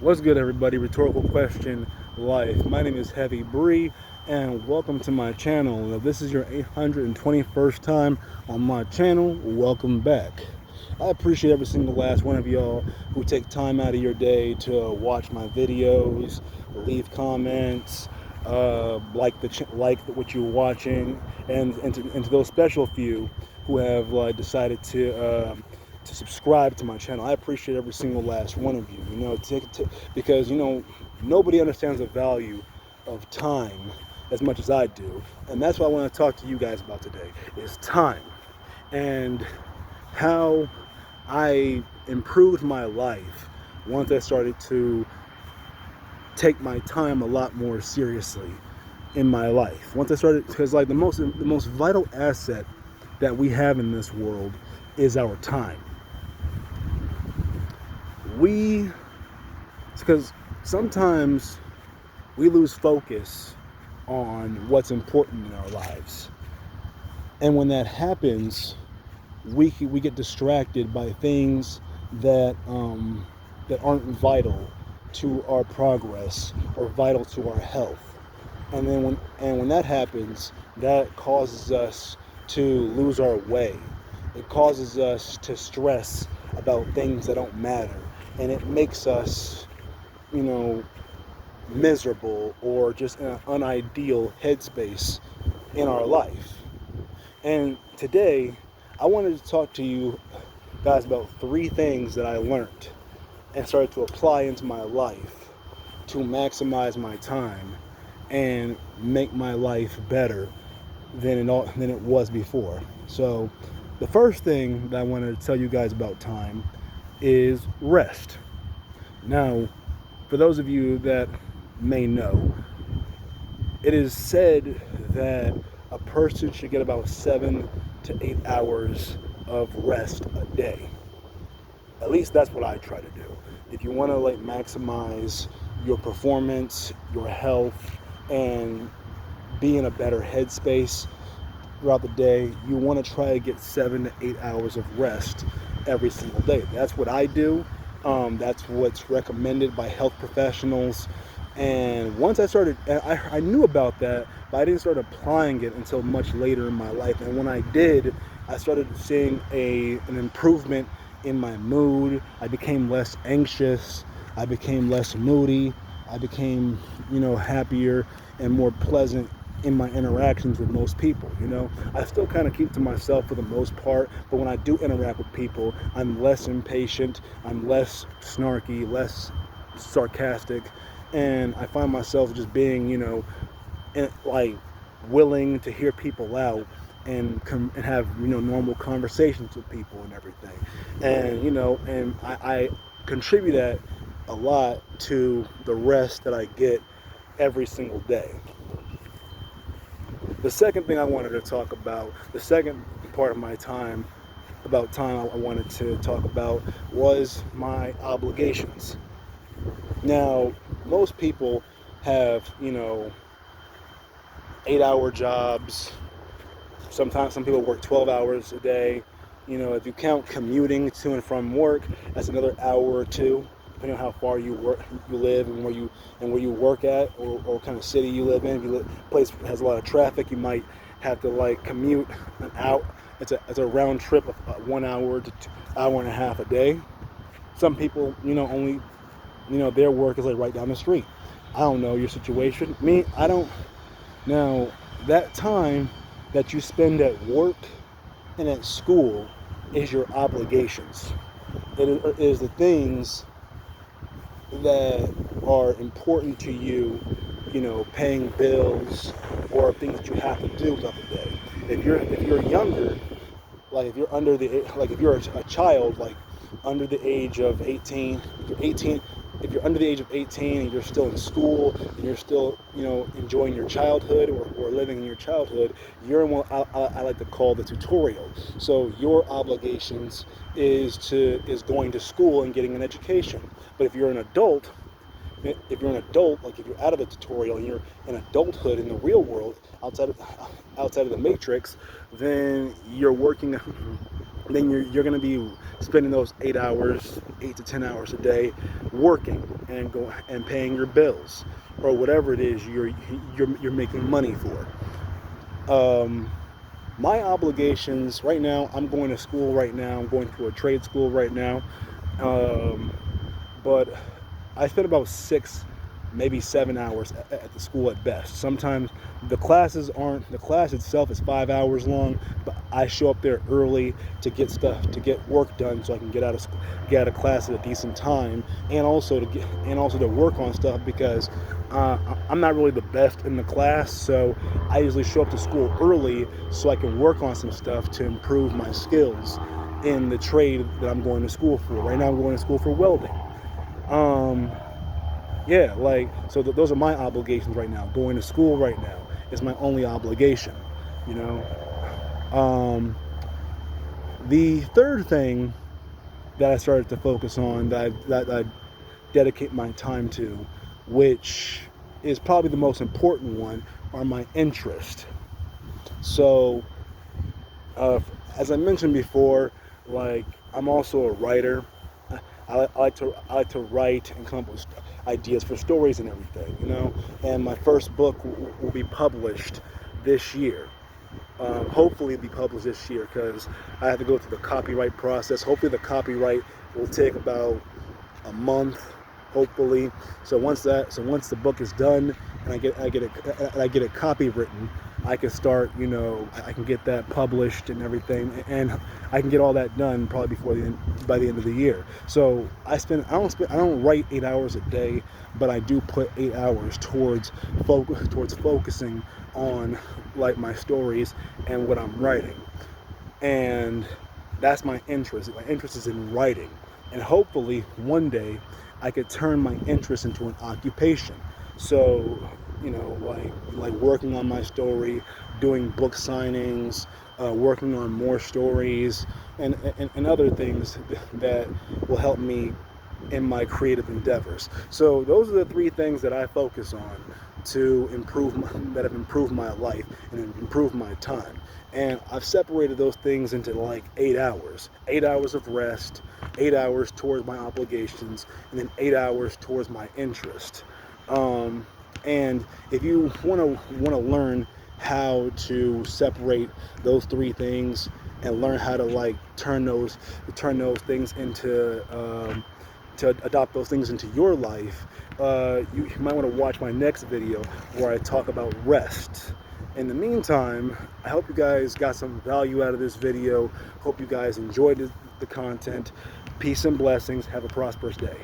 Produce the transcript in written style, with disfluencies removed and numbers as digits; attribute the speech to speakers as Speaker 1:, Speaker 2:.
Speaker 1: What's good, everybody? Rhetorical question life. My name is Heavy Bree, and welcome to my channel. If this is your 821st time on my channel, welcome back. I appreciate every single last one of y'all who take time out of your day to watch my videos, leave comments, like what you're watching, and to those special few who have decided to subscribe to my channel. I appreciate every single last one of you. Because nobody understands the value of time as much as I do, and that's what I want to talk to you guys about today. Is time and how I improved my life once I started to take my time a lot more seriously in my life. Once I started, because the most vital asset that we have in this world is our time. Because sometimes we lose focus on what's important in our lives, and when that happens, we get distracted by things that aren't vital to our progress or vital to our health. And when that happens, that causes us to lose our way. It causes us to stress about things that don't matter, and it makes us, you know, miserable or just in an unideal headspace in our life. And today, I wanted to talk to you guys about 3 things that I learned and started to apply into my life to maximize my time and make my life better than it was before. So, the first thing that I wanted to tell you guys about time is rest. Now, for those of you that may know, it is said that a person should get about 7 to 8 hours of rest a day. At least that's what I try to do. If you want to maximize your performance, your health, and be in a better headspace throughout the day, you want to try to get 7 to 8 hours of rest every single day. That's what I do. That's what's recommended by health professionals. And once I started, I knew about that, but I didn't start applying it until much later in my life. And when I did, I started seeing an improvement in my mood. I became less anxious. I became less moody. I became, happier and more pleasant in my interactions with most people. I still kind of keep to myself for the most part, but when I do interact with people, I'm less impatient, I'm less snarky, less sarcastic, and I find myself just being, willing to hear people out and have normal conversations with people and everything, and I contribute that a lot to the rest that I get every single day. The second thing I wanted to talk about, the second part of my time, about time I wanted to talk about, was my obligations. Now, most people have, 8-hour jobs. Sometimes some people work 12 hours a day. If you count commuting to and from work, that's another hour or two, depending on how far you live, and where you work at, or what kind of city you live in. If you live in a place that has a lot of traffic, you might have to commute an hour. It's a round trip of 1 hour to 1.5 hours a day. Some people, only their work is right down the street. I don't know your situation. Me, I don't. Now, that time that you spend at work and at school is your obligations. It is the things that are important to you, paying bills or things that you have to do throughout the day. If you're younger, if you're if you're a child, under the age of 18, if you're under the age of 18 and you're still in school and you're still, enjoying your childhood, or living in your childhood, you're in what I like to call the tutorial. So your obligations is going to school and getting an education. But if you're an adult, if you're out of the tutorial and you're in adulthood in the real world, outside of the matrix, then you're working then you're going to be spending those 8 hours, 8 to 10 hours a day, working and paying your bills or whatever it is you're making money for. My obligations right now, I'm going to school right now. I'm going to a trade school right now. Um, but I spend about 6, maybe 7 hours at the school at best. Sometimes the class itself is 5 hours long, but I show up there early to get work done, so I can get out of class at a decent time, and also to work on stuff because I'm not really the best in the class, so I usually show up to school early so I can work on some stuff to improve my skills in the trade that I'm going to school for. Right now, I'm going to school for welding. Um, yeah, like, so those are my obligations right now. Going to school right now is my only obligation, you know. Um, the third thing that I started to focus on, that I dedicate my time to, which is probably the most important one, are my interests. So, uh, as I mentioned before, like, I'm also a writer. I like to write and come up with ideas for stories and everything, you know. And my first book will be published this year. Hopefully, it'll be published this year because I have to go through the copyright process. Hopefully, the copyright will take about a month, hopefully. So once the book is done and I get a copy written, I can start, you know, I can get that published and everything, and I can get all that done probably by the end of the year. So I don't write 8 hours a day, but I do put 8 hours towards focusing on, like, my stories and what I'm writing. And that's my interest. My interest is in writing, and hopefully one day I could turn my interest into an occupation. So, you know, like working on my story, doing book signings, working on more stories, and other things that will help me in my creative endeavors. So those are the three things that I focus on that have improved my life and improved my time. And I've separated those things into like 8 hours. 8 hours of rest, 8 hours towards my obligations, and then 8 hours towards my interest. And if you want to learn how to separate those three things and learn how to, like, turn those things into to adopt those things into your life, you might want to watch my next video where I talk about rest. In the meantime, I hope you guys got some value out of this video. Hope you guys enjoyed the content. Peace and blessings. Have a prosperous day.